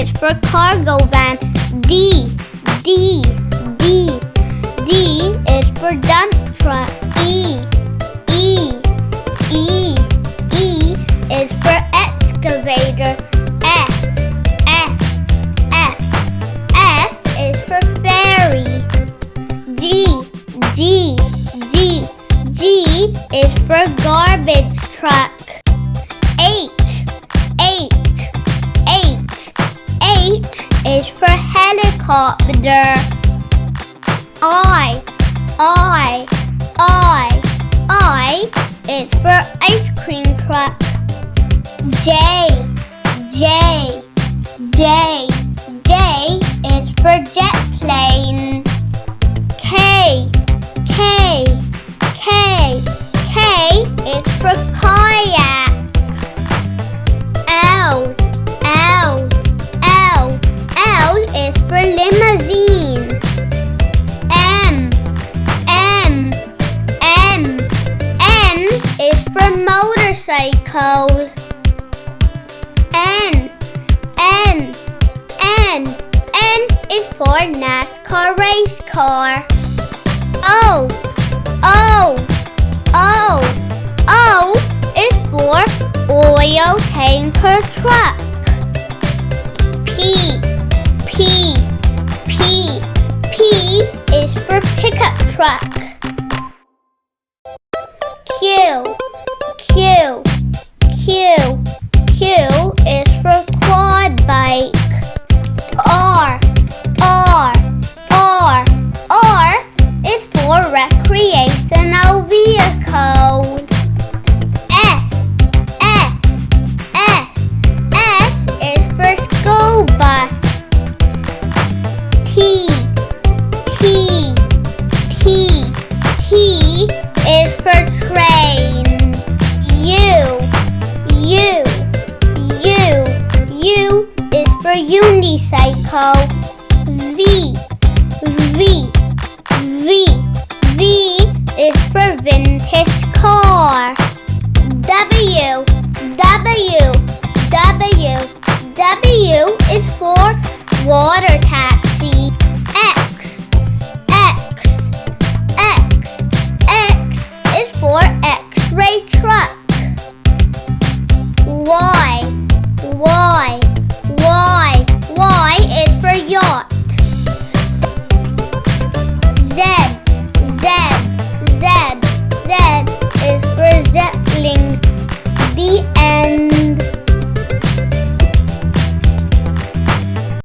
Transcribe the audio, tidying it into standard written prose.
is for cargo van. D is for dump truck. E is for excavator. F is for ferry. G is for garbage truck. H is for helicopter. I is for ice cream truck. J is for jet plane. K is for kayak. L is for limousine. M is for motorcycle. N is for NASCAR race car. O is for oil tanker truck. P is for pickup truck. Q is for quad bike. R is for recreational vehicle. S is for school bus. T is for train. U is for unicycle. V is for vintage car. W is for water taxi. X is for X-ray truck. Y is for yacht. Z is for zeppelin. The end.